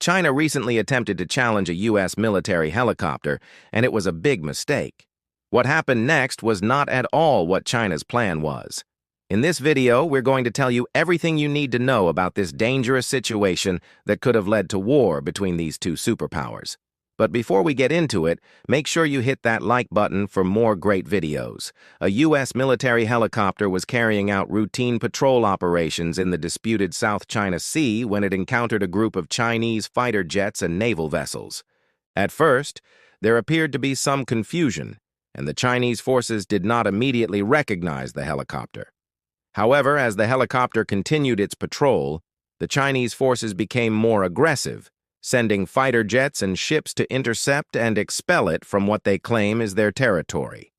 China recently attempted to challenge a U.S. military helicopter, and it was a big mistake. What happened next was not at all what China's plan was. In this video, we're going to tell you everything you need to know about this dangerous situation that could have led to war between these two superpowers. But before we get into it, make sure you hit that like button for more great videos. A U.S. military helicopter was carrying out routine patrol operations in the disputed South China Sea when it encountered a group of Chinese fighter jets and naval vessels. At first, there appeared to be some confusion, and the Chinese forces did not immediately recognize the helicopter. However, as the helicopter continued its patrol, the Chinese forces became more aggressive, sending fighter jets and ships to intercept and expel it from what they claim is their territory.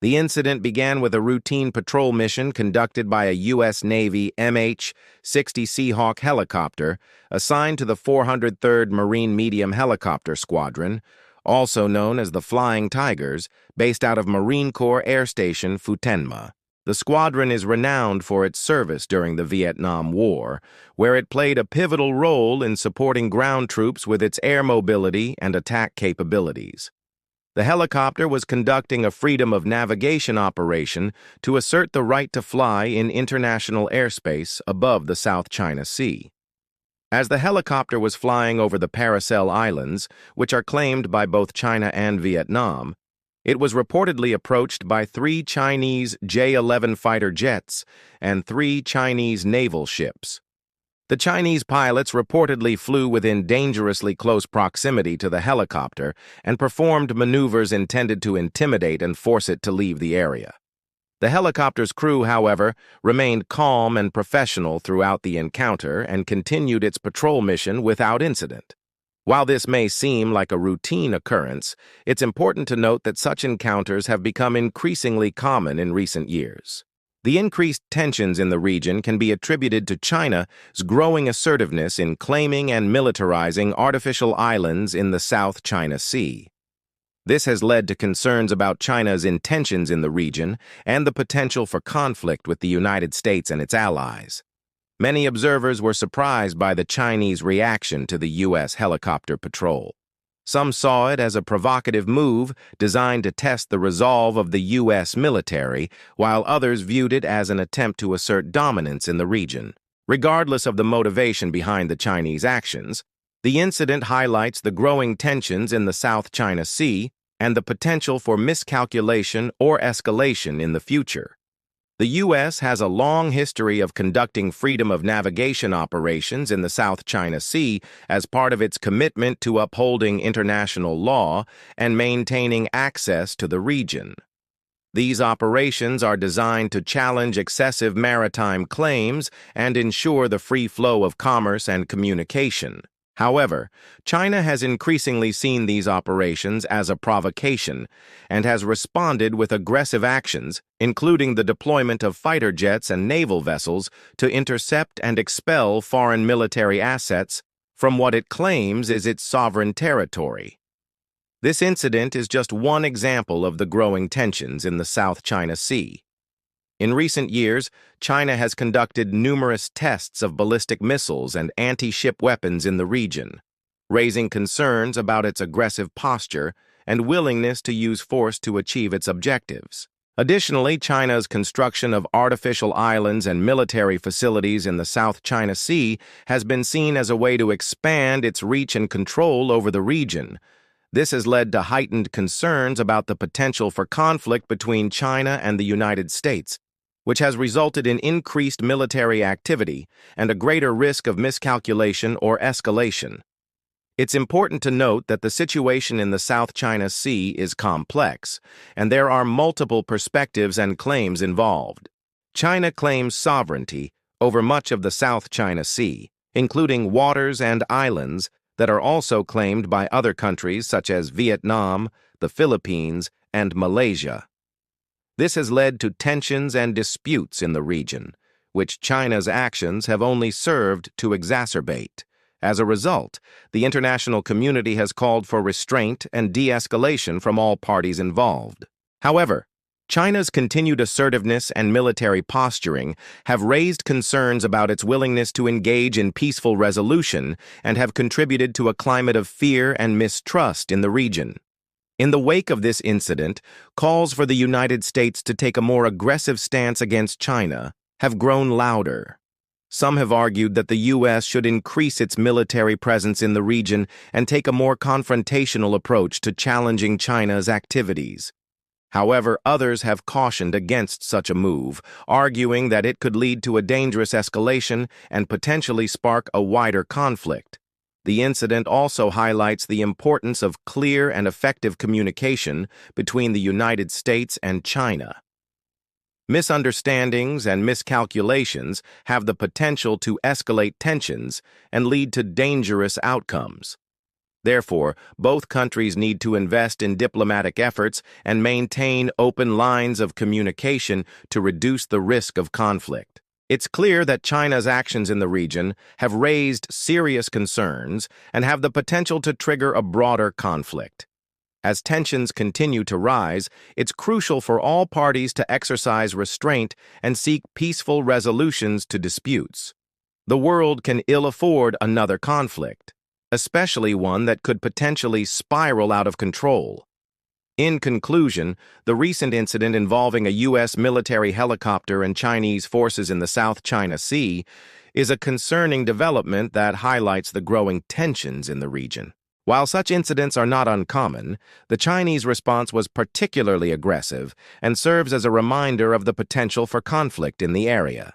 The incident began with a routine patrol mission conducted by a U.S. Navy MH-60 Seahawk helicopter assigned to the 403rd Marine Medium Helicopter Squadron, also known as the Flying Tigers, based out of Marine Corps Air Station Futenma. The squadron is renowned for its service during the Vietnam War, where it played a pivotal role in supporting ground troops with its air mobility and attack capabilities. The helicopter was conducting a freedom of navigation operation to assert the right to fly in international airspace above the South China Sea. As the helicopter was flying over the Paracel Islands, which are claimed by both China and Vietnam, it was reportedly approached by 3 Chinese J-11 fighter jets and 3 Chinese naval ships. The Chinese pilots reportedly flew within dangerously close proximity to the helicopter and performed maneuvers intended to intimidate and force it to leave the area. The helicopter's crew, however, remained calm and professional throughout the encounter and continued its patrol mission without incident. While this may seem like a routine occurrence, it's important to note that such encounters have become increasingly common in recent years. The increased tensions in the region can be attributed to China's growing assertiveness in claiming and militarizing artificial islands in the South China Sea. This has led to concerns about China's intentions in the region and the potential for conflict with the United States and its allies. Many observers were surprised by the Chinese reaction to the U.S. helicopter patrol. Some saw it as a provocative move designed to test the resolve of the U.S. military, while others viewed it as an attempt to assert dominance in the region. Regardless of the motivation behind the Chinese actions, the incident highlights the growing tensions in the South China Sea and the potential for miscalculation or escalation in the future. The U.S. has a long history of conducting freedom of navigation operations in the South China Sea as part of its commitment to upholding international law and maintaining access to the region. These operations are designed to challenge excessive maritime claims and ensure the free flow of commerce and communication. However, China has increasingly seen these operations as a provocation and has responded with aggressive actions, including the deployment of fighter jets and naval vessels to intercept and expel foreign military assets from what it claims is its sovereign territory. This incident is just one example of the growing tensions in the South China Sea. In recent years, China has conducted numerous tests of ballistic missiles and anti-ship weapons in the region, raising concerns about its aggressive posture and willingness to use force to achieve its objectives. Additionally, China's construction of artificial islands and military facilities in the South China Sea has been seen as a way to expand its reach and control over the region. This has led to heightened concerns about the potential for conflict between China and the United States, which has resulted in increased military activity and a greater risk of miscalculation or escalation. It's important to note that the situation in the South China Sea is complex, and there are multiple perspectives and claims involved. China claims sovereignty over much of the South China Sea, including waters and islands that are also claimed by other countries such as Vietnam, the Philippines, and Malaysia. This has led to tensions and disputes in the region, which China's actions have only served to exacerbate. As a result, the international community has called for restraint and de-escalation from all parties involved. However, China's continued assertiveness and military posturing have raised concerns about its willingness to engage in peaceful resolution and have contributed to a climate of fear and mistrust in the region. In the wake of this incident, calls for the United States to take a more aggressive stance against China have grown louder. Some have argued that the U.S. should increase its military presence in the region and take a more confrontational approach to challenging China's activities. However, others have cautioned against such a move, arguing that it could lead to a dangerous escalation and potentially spark a wider conflict. The incident also highlights the importance of clear and effective communication between the United States and China. Misunderstandings and miscalculations have the potential to escalate tensions and lead to dangerous outcomes. Therefore, both countries need to invest in diplomatic efforts and maintain open lines of communication to reduce the risk of conflict. It's clear that China's actions in the region have raised serious concerns and have the potential to trigger a broader conflict. As tensions continue to rise, it's crucial for all parties to exercise restraint and seek peaceful resolutions to disputes. The world can ill afford another conflict, especially one that could potentially spiral out of control. In conclusion, the recent incident involving a U.S. military helicopter and Chinese forces in the South China Sea is a concerning development that highlights the growing tensions in the region. While such incidents are not uncommon, the Chinese response was particularly aggressive and serves as a reminder of the potential for conflict in the area.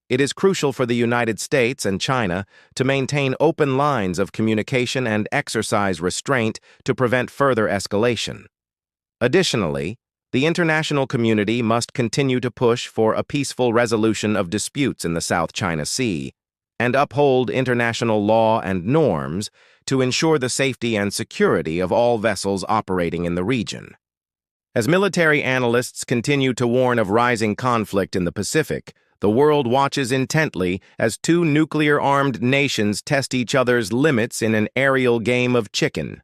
It is crucial for the United States and China to maintain open lines of communication and exercise restraint to prevent further escalation. Additionally, the international community must continue to push for a peaceful resolution of disputes in the South China Sea and uphold international law and norms to ensure the safety and security of all vessels operating in the region. As military analysts continue to warn of rising conflict in the Pacific, the world watches intently as two nuclear-armed nations test each other's limits in an aerial game of chicken.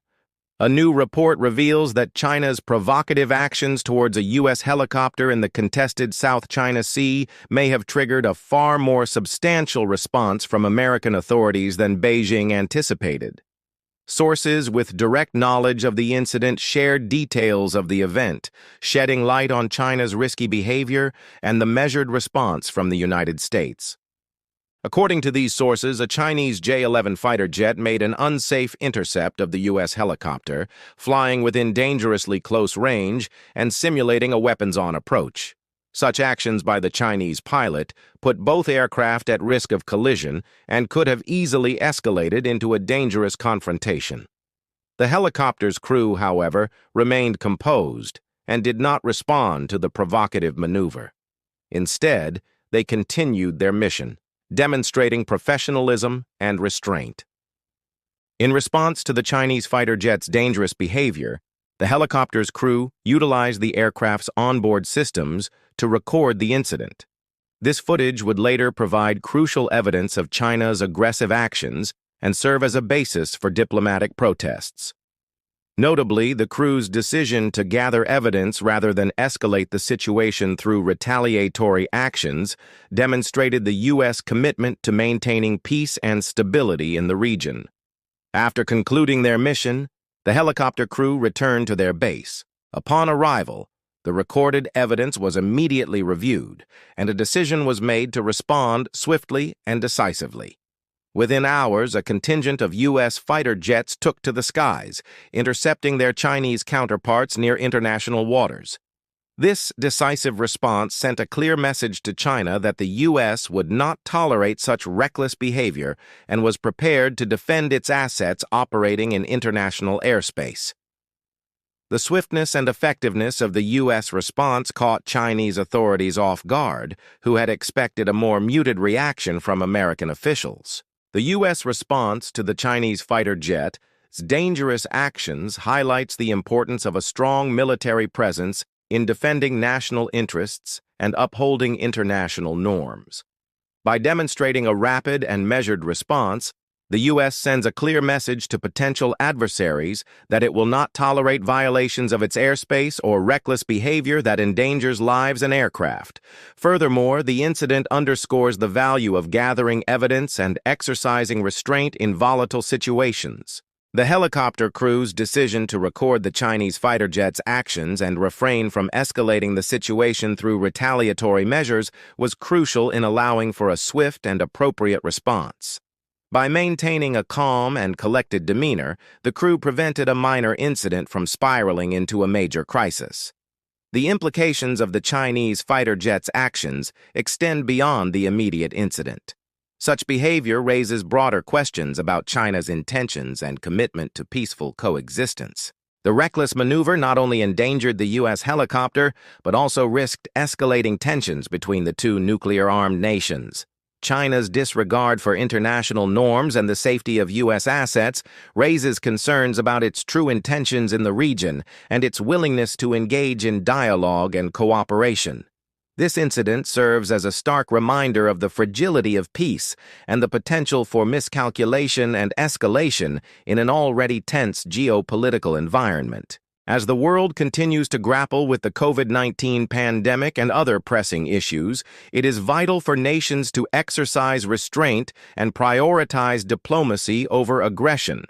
A new report reveals that China's provocative actions towards a U.S. helicopter in the contested South China Sea may have triggered a far more substantial response from American authorities than Beijing anticipated. Sources with direct knowledge of the incident shared details of the event, shedding light on China's risky behavior and the measured response from the United States. According to these sources, a Chinese J-11 fighter jet made an unsafe intercept of the U.S. helicopter, flying within dangerously close range and simulating a weapons-on approach. Such actions by the Chinese pilot put both aircraft at risk of collision and could have easily escalated into a dangerous confrontation. The helicopter's crew, however, remained composed and did not respond to the provocative maneuver. Instead, they continued their mission, demonstrating professionalism and restraint. In response to the Chinese fighter jet's dangerous behavior, the helicopter's crew utilized the aircraft's onboard systems to record the incident. This footage would later provide crucial evidence of China's aggressive actions and serve as a basis for diplomatic protests. Notably, the crew's decision to gather evidence rather than escalate the situation through retaliatory actions demonstrated the U.S. commitment to maintaining peace and stability in the region. After concluding their mission, the helicopter crew returned to their base. Upon arrival, the recorded evidence was immediately reviewed, and a decision was made to respond swiftly and decisively. Within hours, a contingent of U.S. fighter jets took to the skies, intercepting their Chinese counterparts near international waters. This decisive response sent a clear message to China that the U.S. would not tolerate such reckless behavior and was prepared to defend its assets operating in international airspace. The swiftness and effectiveness of the U.S. response caught Chinese authorities off guard, who had expected a more muted reaction from American officials. The U.S. response to the Chinese fighter jet's dangerous actions highlights the importance of a strong military presence in defending national interests and upholding international norms. By demonstrating a rapid and measured response, The U.S. sends a clear message to potential adversaries that it will not tolerate violations of its airspace or reckless behavior that endangers lives and aircraft. Furthermore, the incident underscores the value of gathering evidence and exercising restraint in volatile situations. The helicopter crew's decision to record the Chinese fighter jet's actions and refrain from escalating the situation through retaliatory measures was crucial in allowing for a swift and appropriate response. By maintaining a calm and collected demeanor, the crew prevented a minor incident from spiraling into a major crisis. The implications of the Chinese fighter jet's actions extend beyond the immediate incident. Such behavior raises broader questions about China's intentions and commitment to peaceful coexistence. The reckless maneuver not only endangered the U.S. helicopter, but also risked escalating tensions between the two nuclear-armed nations. China's disregard for international norms and the safety of U.S. assets raises concerns about its true intentions in the region and its willingness to engage in dialogue and cooperation. This incident serves as a stark reminder of the fragility of peace and the potential for miscalculation and escalation in an already tense geopolitical environment. As the world continues to grapple with the COVID-19 pandemic and other pressing issues, it is vital for nations to exercise restraint and prioritize diplomacy over aggression.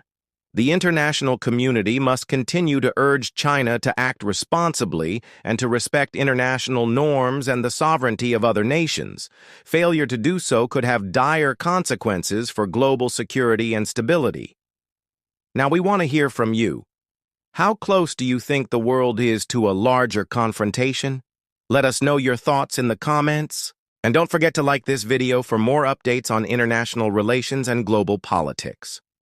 The international community must continue to urge China to act responsibly and to respect international norms and the sovereignty of other nations. Failure to do so could have dire consequences for global security and stability. Now, we want to hear from you. How close do you think the world is to a larger confrontation? Let us know your thoughts in the comments. And don't forget to like this video for more updates on international relations and global politics.